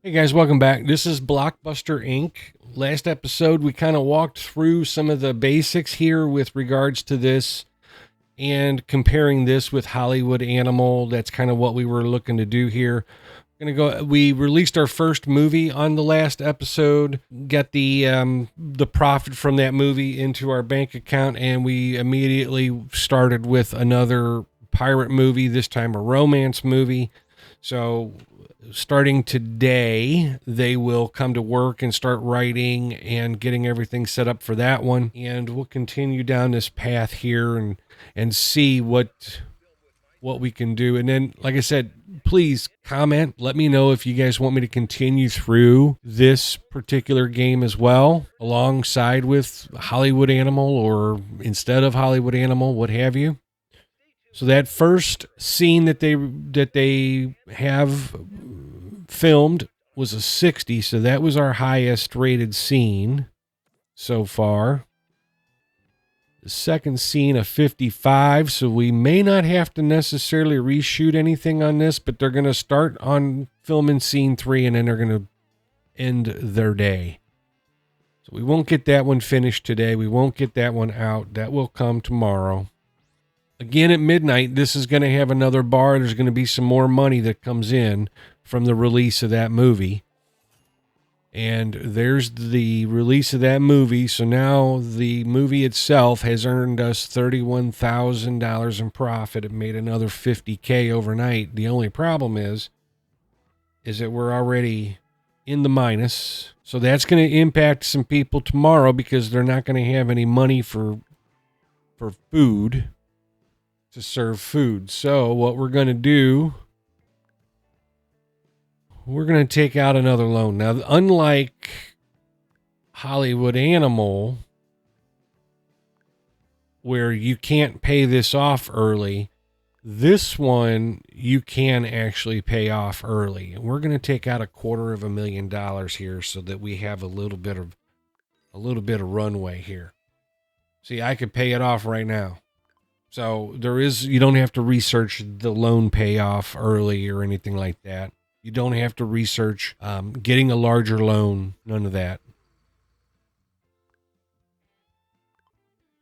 Hey guys, welcome back. This is Blockbuster Inc. Last episode, we kind of walked through some of the basics here with regards to this and comparing this with Hollywood Animal. That's kind of what we were looking to do here. We released our first movie on the last episode, got the profit from that movie into our bank account, and we immediately started with another pirate movie, this time a romance movie. So starting today, they will come to work and start writing and getting everything set up for that one. And we'll continue down this path here and see what we can do. And then, like I said, please comment. Let me know if you guys want me to continue through this particular game as well, alongside with Hollywood Animal or instead of Hollywood Animal, what have you. So that first scene that they have filmed was a 60, so that was our highest rated scene so far. The second scene, a 55, so we may not have to necessarily reshoot anything on this, but they're going to start on filming scene 3 and then they're going to end their day. So we won't get that one finished today. We won't get that one out. That will come tomorrow. Again, at midnight, this is going to have another bar. There's going to be some more money that comes in from the release of that movie. And there's the release of that movie. So now the movie itself has earned us $31,000 in profit. It made another $50K overnight. The only problem is that we're already in the minus. So that's going to impact some people tomorrow because they're not going to have any money for food, to serve food. So what we're going to do, we're going to take out another loan. Now, unlike Hollywood Animal, where you can't pay this off early, this one you can actually pay off early. And we're going to take out $250,000 here so that we have a little bit of runway here. See, I could pay it off right now. So you don't have to research the loan payoff early or anything like that. You don't have to research getting a larger loan, none of that.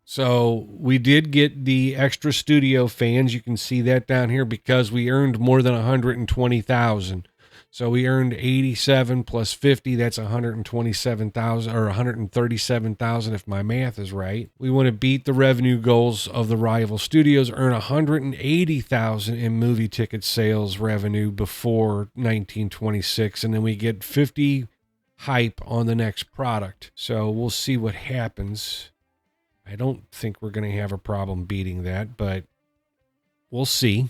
So we did get the extra studio fans. You can see that down here because we earned more than 120,000. So we earned 87 plus 50. That's 127,000 or 137,000 if my math is right. We want to beat the revenue goals of the rival studios, earn 180,000 in movie ticket sales revenue before 1926, and then we get 50 hype on the next product. So we'll see what happens. I don't think we're going to have a problem beating that, but we'll see.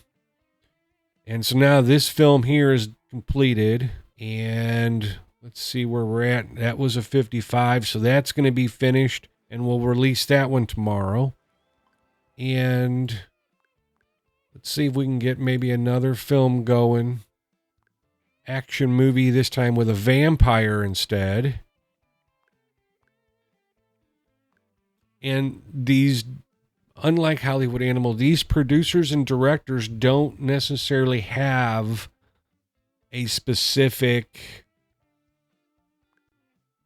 And so now this film here is completed, and let's see where we're at. That was a 55, so that's going to be finished, and we'll release that one tomorrow. And let's see if we can get maybe another film going. Action movie, this time with a vampire instead. And these, unlike Hollywood Animal, these producers and directors don't necessarily have a specific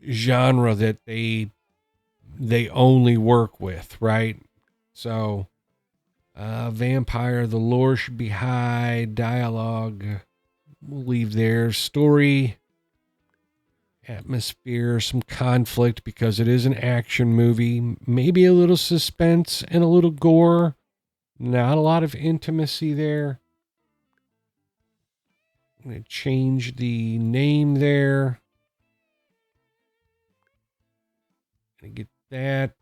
genre that they only work with, right? So, vampire, the lore should be high, dialogue, we'll leave there. Story, atmosphere, some conflict because it is an action movie, maybe a little suspense and a little gore, not a lot of intimacy there. I'm going to change the name there. Going to get that.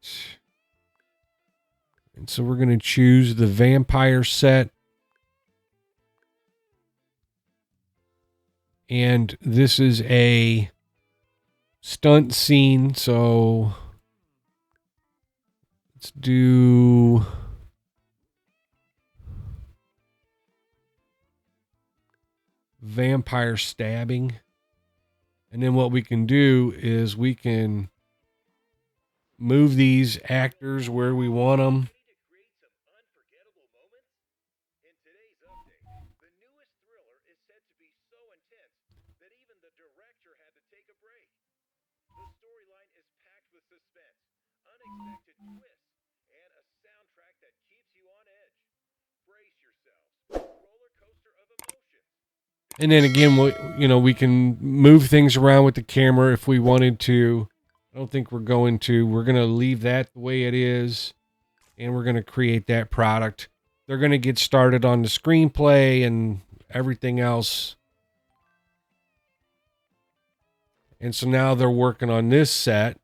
And so we're going to choose the vampire set. And this is a stunt scene, so let's do vampire stabbing. And then what we can do is we can move these actors where we want them. And then again, we can move things around with the camera if we wanted to. I don't think we're going to. We're going to leave that the way it is, and we're going to create that product. They're going to get started on the screenplay and everything else. And so now they're working on this set.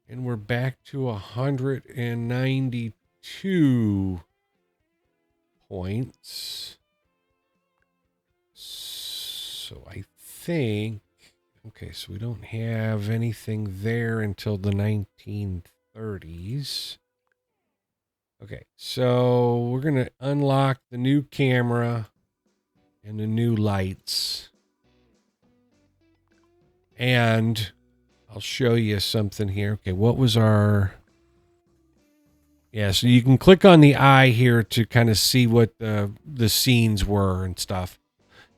And we're back to 192 points. So I think, okay, so we don't have anything there until the 1930s. Okay, so we're going to unlock the new camera and the new lights. And I'll show you something here. Okay, what was our... Yeah, so you can click on the eye here to kind of see what the scenes were and stuff.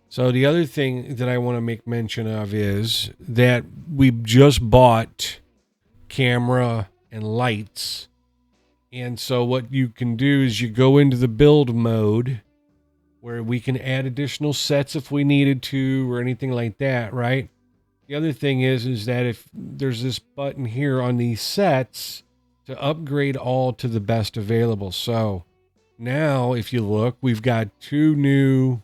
So the other thing that I want to make mention of is that we just bought camera and lights. And so what you can do is you go into the build mode where we can add additional sets if we needed to or anything like that, right? The other thing is that if there's this button here on these sets to upgrade all to the best available. So now if you look, we've got 2 new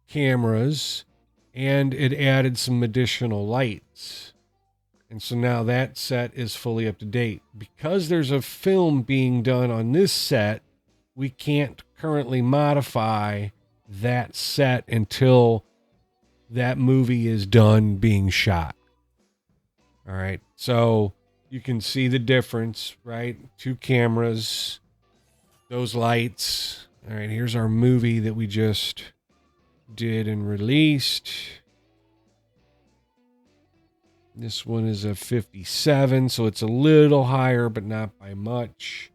cameras and it added some additional lights. And so now that set is fully up to date. Because there's a film being done on this set, we can't currently modify that set until that movie is done being shot. All right. So you can see the difference, right? 2 cameras, those lights. All right. Here's our movie that we just did and released. This one is a 57, so it's a little higher, but not by much.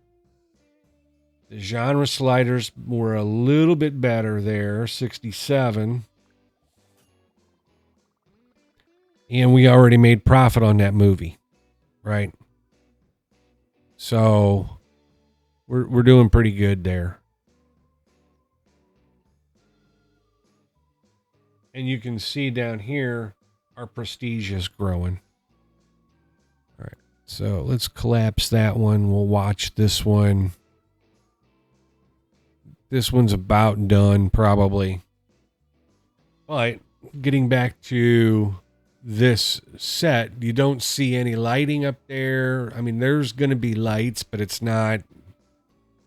The genre sliders were a little bit better there, 67. And we already made profit on that movie, right? So we're doing pretty good there. And you can see down here, our prestige is growing. All right, so let's collapse that one. We'll watch this one. This one's about done, probably. But getting back to this set, you don't see any lighting up there. I mean, there's going to be lights, but it's not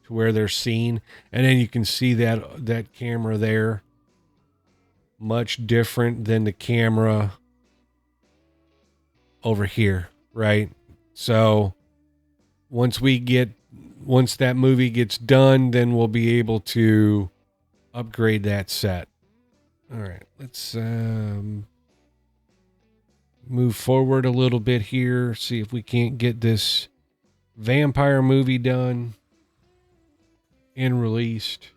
to where they're seen. And then you can see that camera there. Much different than the camera over here, right? So once that movie gets done, then we'll be able to upgrade that set. All right, let's move forward a little bit here, see if we can't get this vampire movie done and released.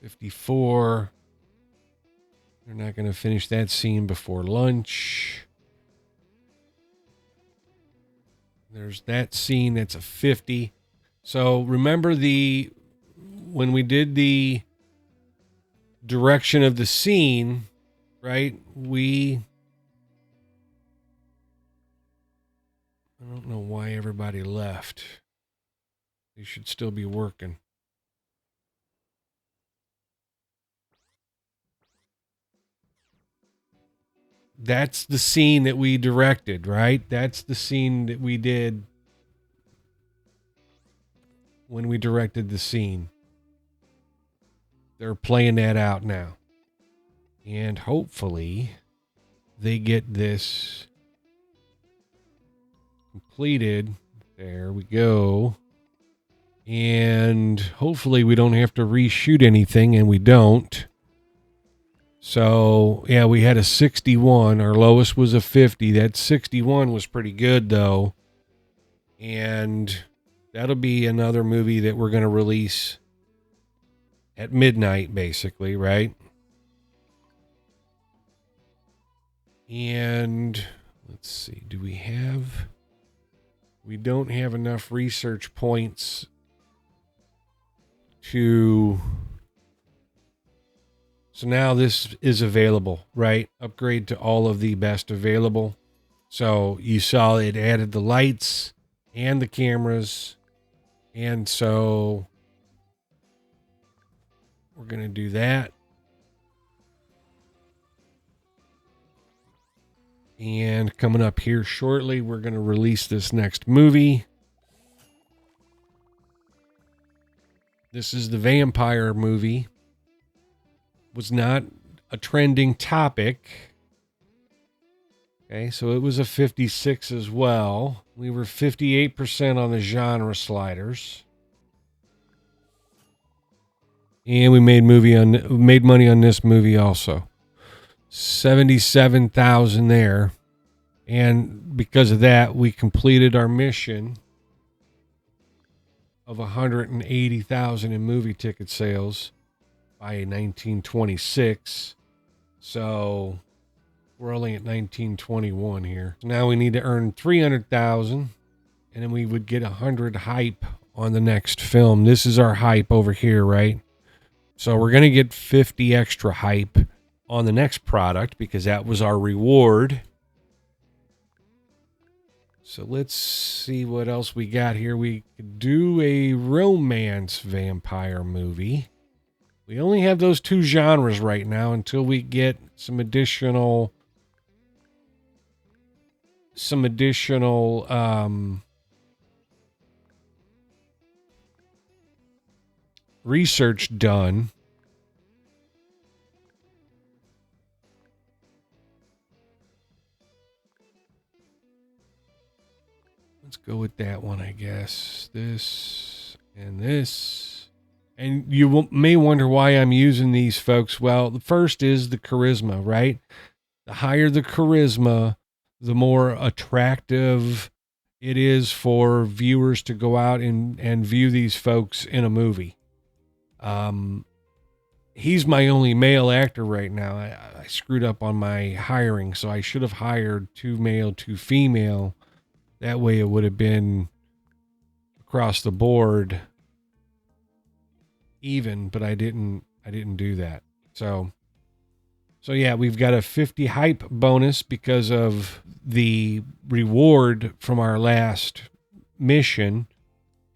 $54. They're not going to finish that scene before lunch. There's that scene. That's a 50. So remember when we did the direction of the scene, right? I don't know why everybody left. They should still be working. That's the scene that we directed, right? That's the scene that we did when we directed the scene. They're playing that out now. And hopefully they get this completed. There we go. And hopefully we don't have to reshoot anything, and we don't. So, yeah, we had a 61. Our lowest was a 50. That 61 was pretty good, though. And that'll be another movie that we're going to release at midnight, basically, right? And let's see, we don't have enough research points to, so now this is available, right? Upgrade to all of the best available. So you saw it added the lights and the cameras. And so we're going to do that. And coming up here shortly, we're going to release this next movie. This is the vampire movie. Was not a trending topic. Okay, so it was a 56 as well. We were 58% on the genre sliders. And we made money on this movie also. 77,000 there. And because of that, we completed our mission of 180,000 in movie ticket sales by 1926. So we're only at 1921 here. So now we need to earn 300,000, and then we would get 100 hype on the next film. This is our hype over here, right? So we're going to get 50 extra hype on the next product because that was our reward. So let's see what else we got here. We could do a romance vampire movie. We only have those two genres right now until we get some additional research done. Let's go with that one, I guess. This and this. And you may wonder why I'm using these, folks. Well, the first is the charisma, right? The higher the charisma, the more attractive it is for viewers to go out and view these folks in a movie. He's my only male actor right now. I screwed up on my hiring, so I should have hired 2 male, 2 female. That way it would have been across the board even, but I didn't do that. So yeah, we've got a 50 hype bonus because of the reward from our last mission,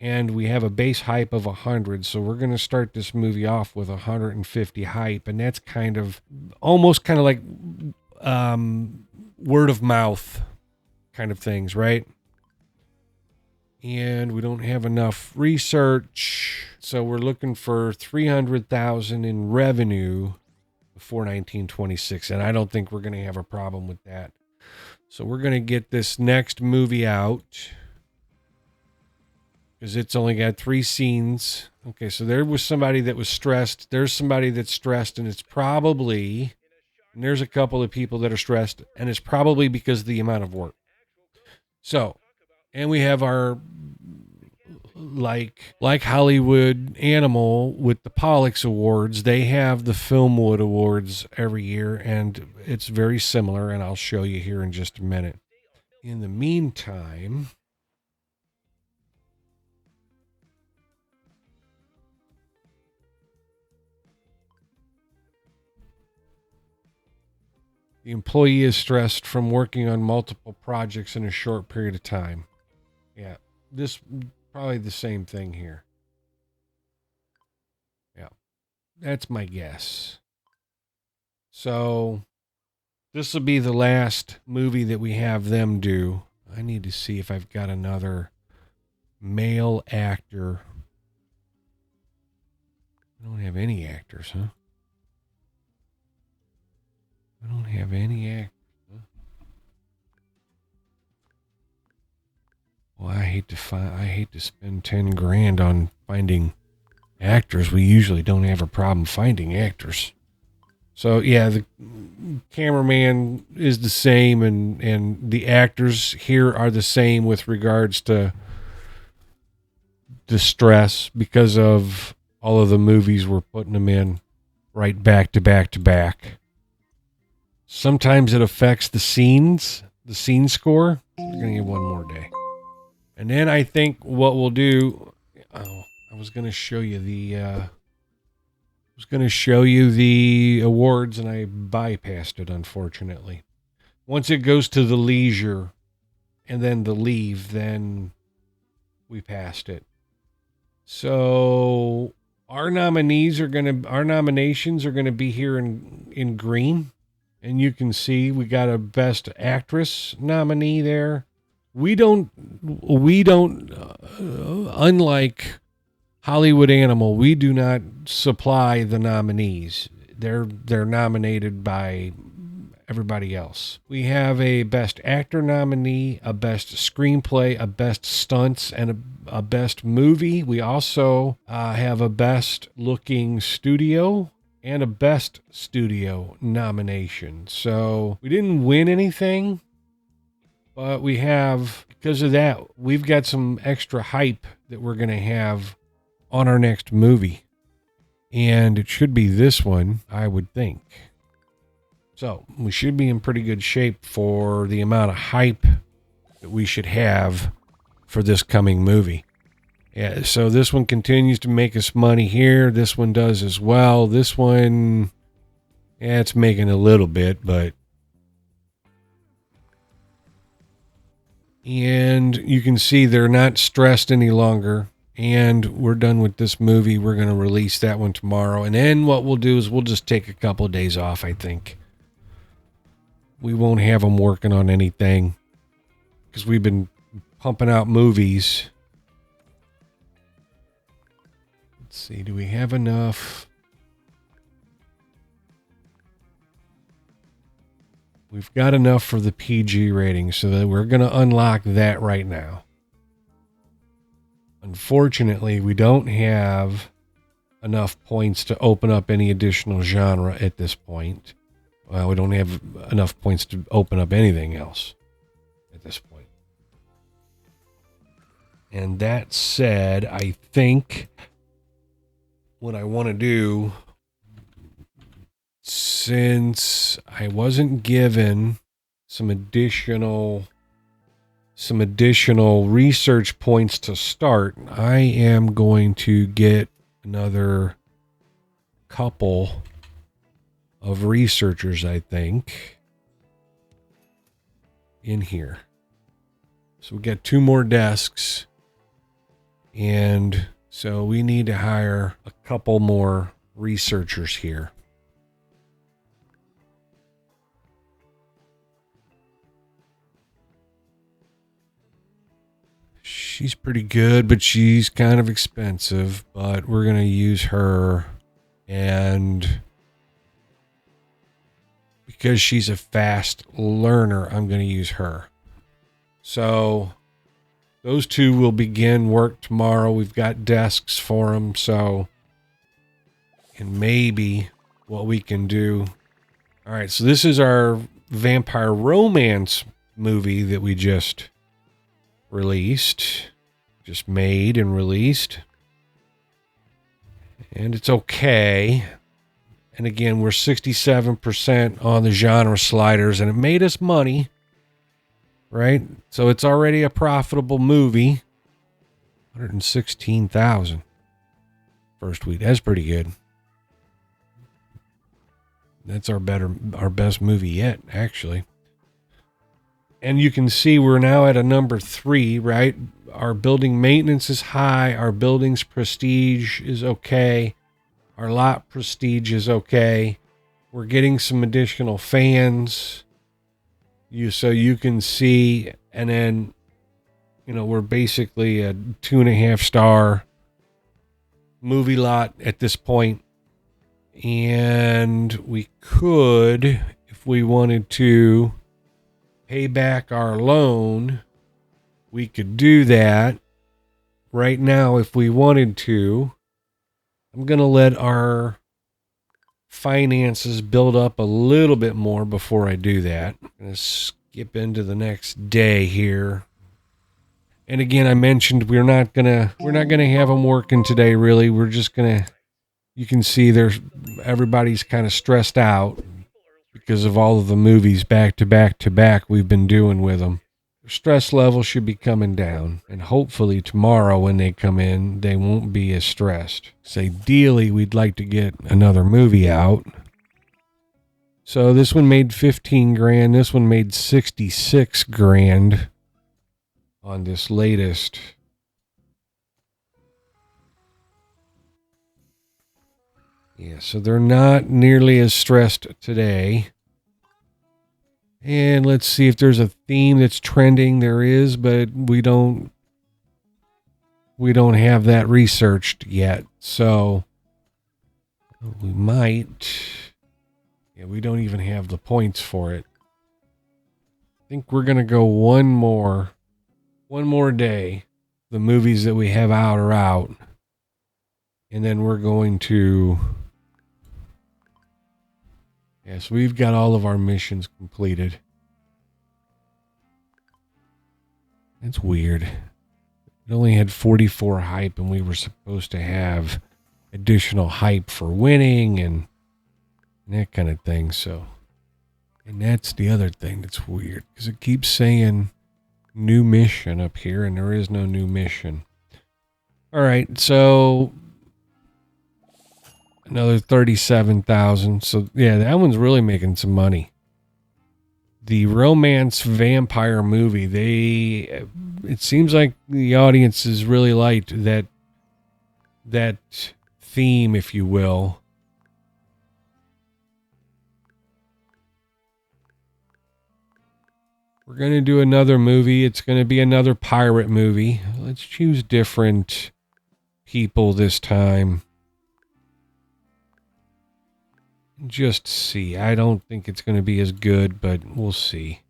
and we have a base hype of 100. So we're going to start this movie off with 150 hype, and that's almost kind of like word of mouth kind of things, right? And we don't have enough research, so we're looking for 300,000 in revenue before 1926, and I don't think we're going to have a problem with that. So we're going to get this next movie out because it's only got 3 scenes. Okay, so there was somebody that was stressed. There's somebody that's stressed, and there's a couple of people that are stressed, and it's probably because of the amount of work. So, and we have our, like Hollywood Animal with the Pollux Awards, they have the Filmwood Awards every year, and it's very similar, and I'll show you here in just a minute. In the meantime, the employee is stressed from working on multiple projects in a short period of time. Yeah, this probably the same thing here. Yeah, that's my guess. So this will be the last movie that we have them do. I need to see if I've got another male actor. I don't have any actors, huh? I don't have any actors. Well, I hate to spend 10 grand on finding actors. We usually don't have a problem finding actors. So yeah, the cameraman is the same, and the actors here are the same with regards to the stress because of all of the movies we're putting them in right back to back to back. Sometimes it affects the scene score. We're going to give one more day. And then I think what we'll do, I was going to show you the awards and I bypassed it, unfortunately. Once it goes to the leisure and then the leave, then we passed it. So our nominations are going to be here in green. And you can see we got a Best Actress nominee there. We don't, unlike Hollywood Animal, we do not supply the nominees. They're nominated by everybody else. We have a Best Actor nominee, a Best Screenplay, a Best Stunts, and a Best Movie. We also have a Best Looking Studio and a Best Studio nomination. So we didn't win anything, but we have, because of that, we've got some extra hype that we're going to have on our next movie. And it should be this one, I would think. So we should be in pretty good shape for the amount of hype that we should have for this coming movie. Yeah, so this one continues to make us money here. This one does as well. This one, yeah, it's making a little bit, but... And you can see they're not stressed any longer. And we're done with this movie. We're going to release that one tomorrow. And then what we'll do is we'll just take a couple of days off, I think. We won't have them working on anything because we've been pumping out movies. Let's see, do we have enough? We've got enough for the PG rating, so that we're going to unlock that right now. Unfortunately, we don't have enough points to open up any additional genre at this point. Well, we don't have enough points to open up anything else at this point. And that said, I think what I want to do, since I wasn't given some additional research points to start, I am going to get another couple of researchers, I think, in here. So we got 2 more desks, and so we need to hire a couple more researchers here. She's pretty good, but she's kind of expensive, but we're going to use her, and because she's a fast learner, I'm going to use her. So those 2 will begin work tomorrow. We've got desks for them, so, and maybe what we can do. All right, so this is our vampire romance movie that we just made and released. And it's okay. And again, we're 67% on the genre sliders, and it made us money, right? So it's already a profitable movie. 116,000 first week. That's pretty good. That's our best movie yet, actually. And you can see we're now at a number 3, right? Our building maintenance is high. Our building's prestige is okay. Our lot prestige is okay. We're getting some additional fans. So you can see, and then, we're basically a 2.5 star movie lot at this point. And we could, if we wanted to, pay back our loan. We could do that right now if we wanted to. I'm going to let our finances build up a little bit more before I do that. I'm going to skip into the next day here. And again, I mentioned we're not going to have them working today, really. We're just going to you can see everybody's kind of stressed out because of all of the movies back to back to back we've been doing with them. Their stress level should be coming down, and hopefully tomorrow when they come in, they won't be as stressed. So ideally, we'd like to get another movie out. So this one made 15 grand. This one made 66 grand on this latest. Yeah, so they're not nearly as stressed today. And let's see if there's a theme that's trending. There is, but we don't have that researched yet. So we might. Yeah, we don't even have the points for it. I think we're going to go one more day. The movies that we have out are out. And then we're going to... Yeah, so we've got all of our missions completed. That's weird. It only had 44 hype, and we were supposed to have additional hype for winning and that kind of thing. So, and that's the other thing that's weird, because it keeps saying new mission up here, and there is no new mission. All right, so another 37,000. So yeah, that one's really making some money. The romance vampire movie, it seems like the audience has really liked that theme, if you will. We're going to do another movie. It's going to be another pirate movie. Let's choose different people this time. Just see. I don't think it's going to be as good, but we'll see.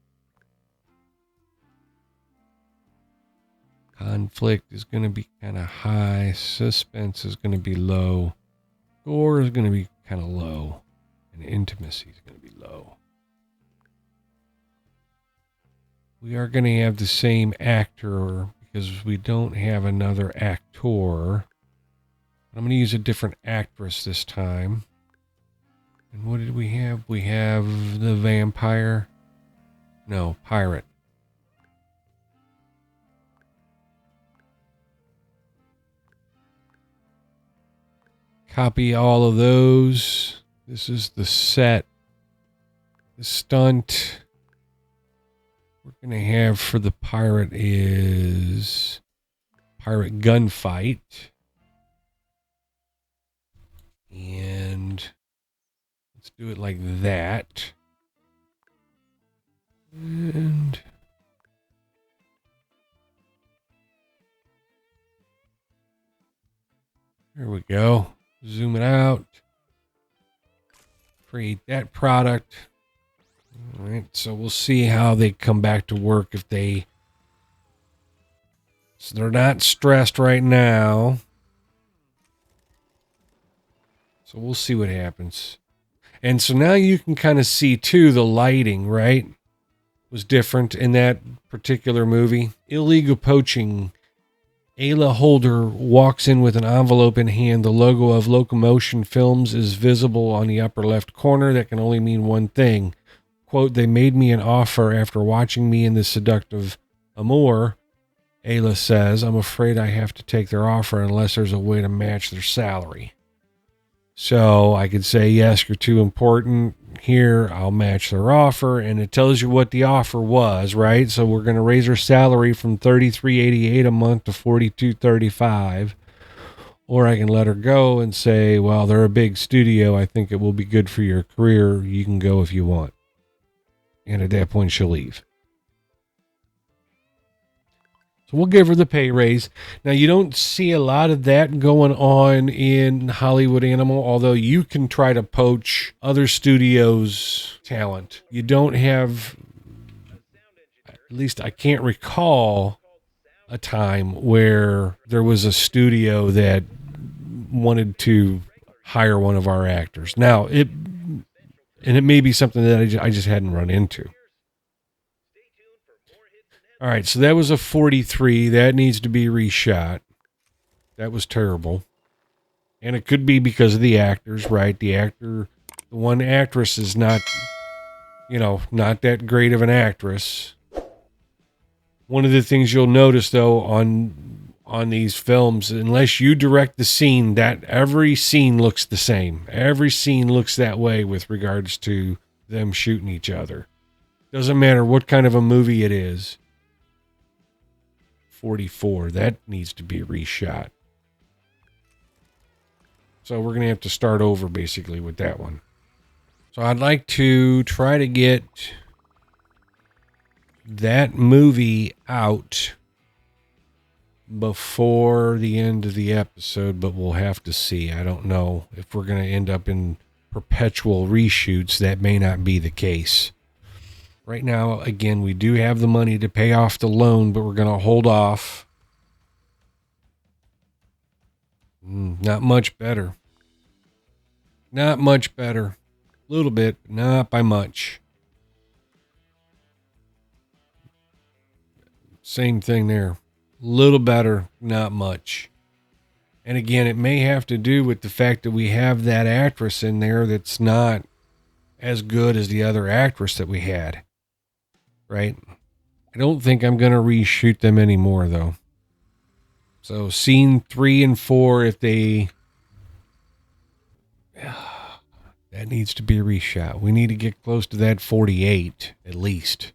Conflict is going to be kind of high. Suspense is going to be low. Gore is going to be kind of low. And intimacy is going to be low. We are going to have the same actor because we don't have another actor. I'm going to use a different actress this time. And what did we have? We have the vampire. No, pirate. Copy all of those. This is the set. The stunt we're going to have for the pirate is pirate gunfight. And let's do it like that. And there we go. Zoom it out. Create that product. All right, so we'll see how they come back to work if they... So they're not stressed right now. So we'll see what happens. And so now you can kind of see, too, the lighting, right? Was different in that particular movie. Illegal poaching. Ayla Holder walks in with an envelope in hand. The logo of Locomotion Films is visible on the upper left corner. That can only mean one thing. Quote, they made me an offer after watching me in the seductive amour. Ayla says, I'm afraid I have to take their offer unless there's a way to match their salary. So I could say, yes, you're too important. Here, I'll match their offer. And it tells you what the offer was, right? So we're going to raise her salary from $33.88 a month to $42.35. Or I can let her go and say, well, they're a big studio. I think it will be good for your career. You can go if you want. And at that point, she'll leave. So we'll give her the pay raise. Now, you don't see a lot of that going on in Hollywood Animal, although you can try to poach other studios' talent. You don't have, at least I can't recall a time where there was a studio that wanted to hire one of our actors. Now, it may be something that I just hadn't run into. All right, so that was a 43. That needs to be reshot. That was terrible. And it could be because of the actors, right? The one actress is not, not that great of an actress. One of the things you'll notice, though, on these films, unless you direct the scene, that every scene looks the same. Every scene looks that way with regards to them shooting each other. Doesn't matter what kind of a movie it is. 44, that needs to be reshot. So we're going to have to start over basically with that one. So I'd like to try to get that movie out before the end of the episode, but we'll have to see. I don't know if we're going to end up in perpetual reshoots. That may not be the case. Right now, again, we do have the money to pay off the loan, but we're going to hold off. Not much better. Not much better. A little bit, not by much. Same thing there. Little better, not much. And again, it may have to do with the fact that we have that actress in there that's not as good as the other actress that we had. Right? I don't think I'm going to reshoot them anymore, though. So scene 3 and 4, if they... that needs to be reshot. We need to get close to that 48, at least.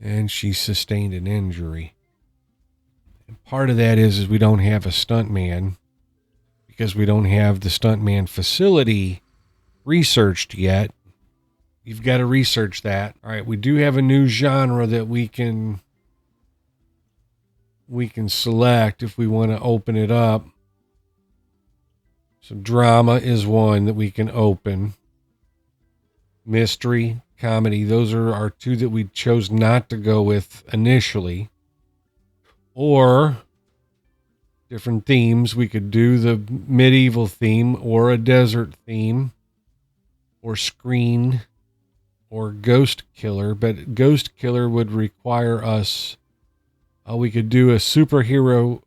And she sustained an injury. And part of that is we don't have a stuntman because we don't have the stuntman facility researched yet. You've got to research that. All right, we do have a new genre that we can select if we want to open it up. So drama is one that we can open. Mystery, comedy, those are our two that we chose not to go with initially. Or different themes. We could do the medieval theme or a desert theme or screen or ghost killer, but ghost killer would require us, we could do a superhero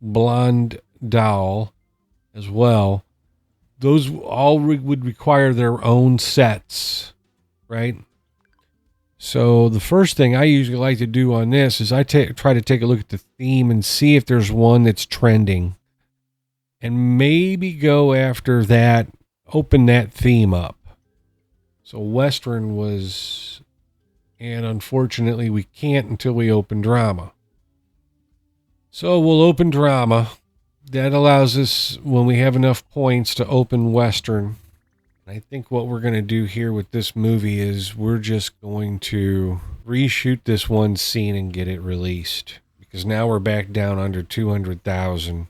blonde doll as well. Those all would require their own sets, right? So the first thing I usually like to do on this is I try to take a look at the theme and see if there's one that's trending. And maybe go after that, open that theme up. So Western was, and unfortunately we can't until we open drama. So we'll open drama. That allows us, when we have enough points, to open Western. I think what we're going to do here with this movie is we're just going to reshoot this one scene and get it released. Because now we're back down under 200,000.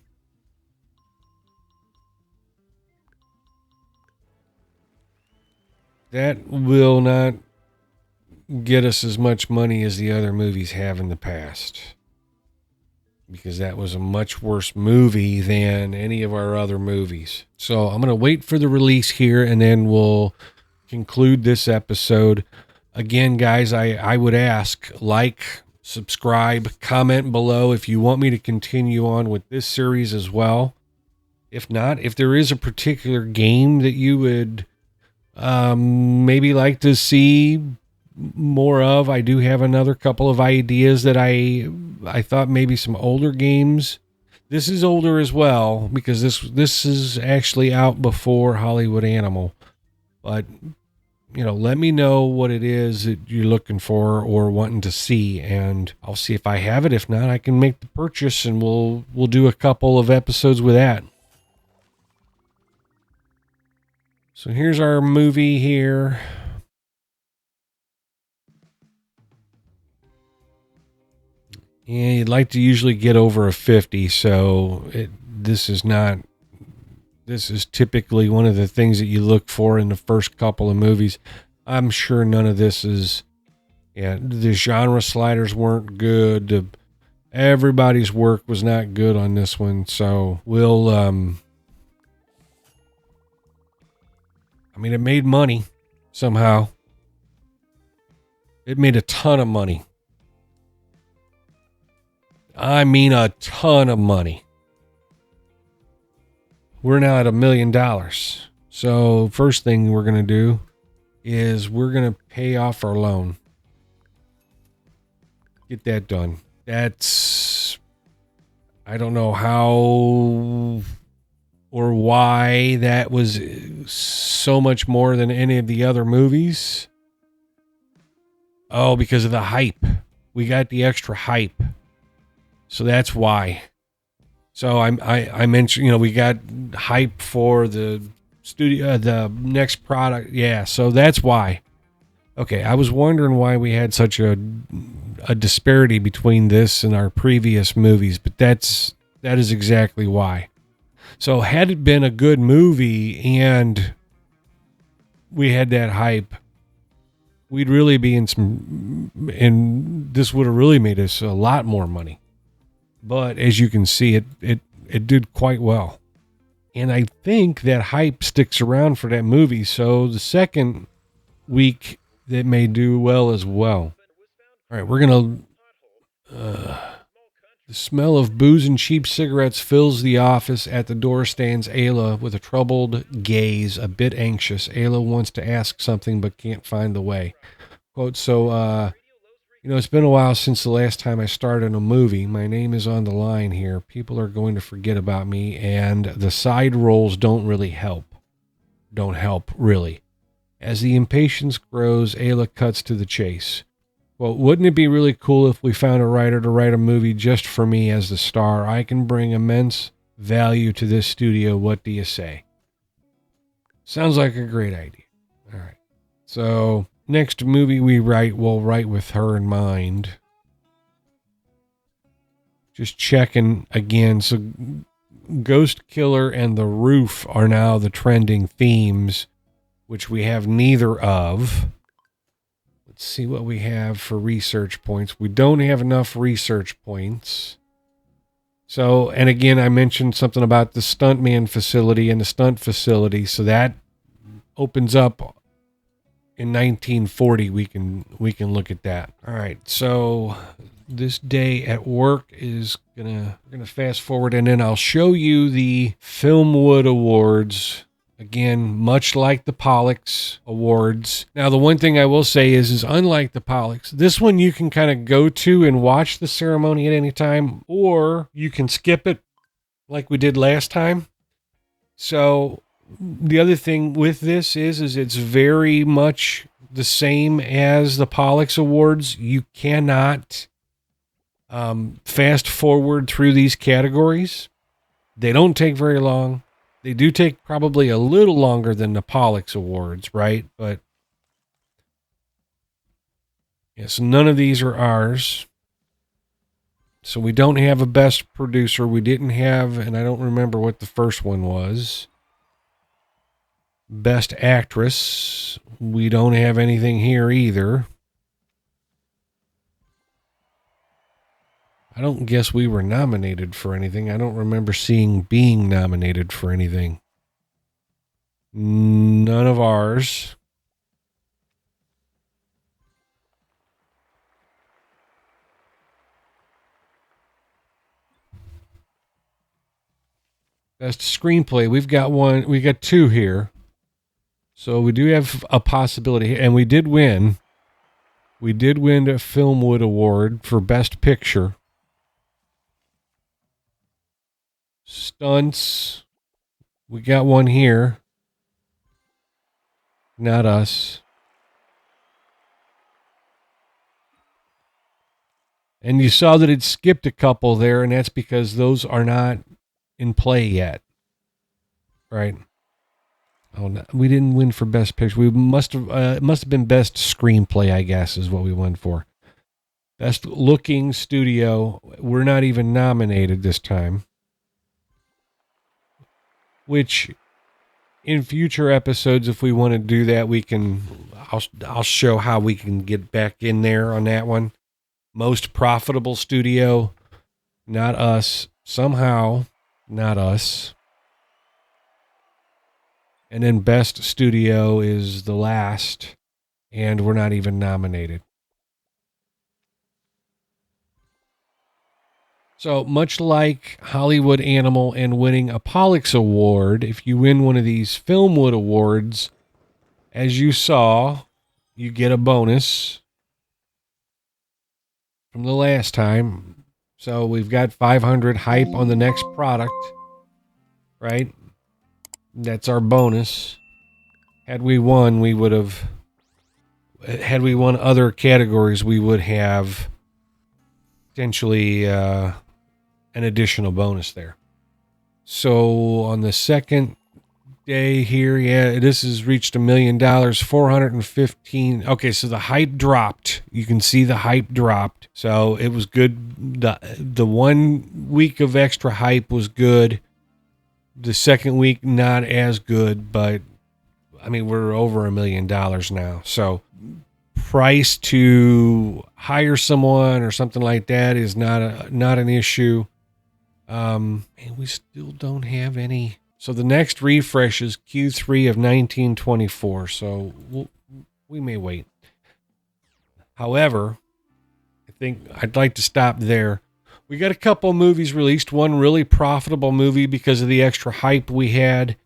That will not get us as much money as the other movies have in the past. Because that was a much worse movie than any of our other movies. So I'm going to wait for the release here, and then we'll conclude this episode. Again, guys, I would ask, like, subscribe, comment below if you want me to continue on with this series as well. If not, if there is a particular game that you would maybe like to see more of, I do have another couple of ideas that I thought maybe some older games. This is older as well because this is actually out before Hollywood Animal. But let me know what it is that you're looking for or wanting to see, and I'll see if I have it. If not, I can make the purchase, and we'll do a couple of episodes with that. So here's our movie here. And you'd like to usually get over a 50, so this is typically one of the things that you look for in the first couple of movies. I'm sure none of this is, the genre sliders weren't good. Everybody's work was not good on this one, so we'll, it made money somehow. It made a ton of money. I mean, a ton of money. We're now at $1 million. So first thing we're going to do is we're going to pay off our loan. Get that done. That's, I don't know how or why that was so much more than any of the other movies. Oh, because of the hype. We got the extra hype. So that's why. So I mentioned, we got hype for the studio, the next product. Yeah, so that's why. Okay, I was wondering why we had such a disparity between this and our previous movies, but that is exactly why. So had it been a good movie and we had that hype, we'd really be and this would have really made us a lot more money. But as you can see, it did quite well. And I think that hype sticks around for that movie. So the second week, that may do well as well. All right, we're going to... the smell of booze and cheap cigarettes fills the office. At the door stands Ayla with a troubled gaze, a bit anxious. Ayla wants to ask something but can't find the way. Quote, so, it's been a while since the last time I starred in a movie. My name is on the line here. People are going to forget about me, and the side roles don't really help. Don't help, really. As the impatience grows, Ayla cuts to the chase. Well, wouldn't it be really cool if we found a writer to write a movie just for me as the star? I can bring immense value to this studio. What do you say? Sounds like a great idea. All right. So, next movie we'll write with her in mind. Just checking again. So, Ghost Killer and The Roof are now the trending themes, which we have neither of. Let's see what we have for research points. We don't have enough research points. So, and again, I mentioned something about the stuntman facility and the stunt facility. So that opens up in 1940. We can look at that. All right. So this day at work is we're gonna fast forward, and then I'll show you the Filmwood Awards. Again, much like the Pollux Awards. Now, the one thing I will say is unlike the Pollux, this one you can kind of go to and watch the ceremony at any time, or you can skip it like we did last time. So the other thing with this is it's very much the same as the Pollux Awards. You cannot fast forward through these categories. They don't take very long. They do take probably a little longer than the Pollux Awards, right? But yes, none of these are ours. So we don't have a best producer. We didn't have, and I don't remember what the first one was. Best actress. We don't have anything here either. I don't guess we were nominated for anything. I don't remember being nominated for anything. None of ours. Best screenplay. We've got one. We got two here. So we do have a possibility. And we did win. We did win a Filmwood Award for Best Picture. Stunts. We got one here. Not us. And you saw that it skipped a couple there, and that's because those are not in play yet. Right? Oh, no, we didn't win for Best Picture. We must have been Best Screenplay, I guess, is what we won for. Best Looking Studio. We're not even nominated this time. Which, in future episodes, if we want to do that, I'll show how we can get back in there on that one. Most profitable studio, not us. Somehow, not us. And then best studio is the last, and we're not even nominated. So much like Hollywood Animal and winning a Pollux Award, if you win one of these Filmwood Awards, as you saw, you get a bonus from the last time. So we've got 500 hype on the next product, right? That's our bonus. Had we won, had we won other categories, we would have potentially an additional bonus there. So on the second day here, yeah, this has reached $1 million, 415. Okay, so the hype dropped. You can see the hype dropped. So it was good. The 1 week of extra hype was good. The second week, not as good, but I mean, we're over $1 million now. So price to hire someone or something like that is not an issue. And we still don't have any. So the next refresh is Q3 of 1924. So we may wait. However, I think I'd like to stop there. We got a couple movies released. One really profitable movie because of the extra hype we had,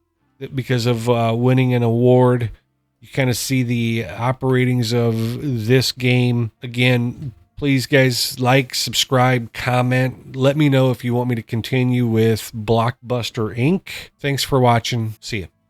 because of winning an award. You kind of see the operatings of this game. Again, please, guys, like, subscribe, comment. Let me know if you want me to continue with Blockbuster Inc. Thanks for watching. See ya.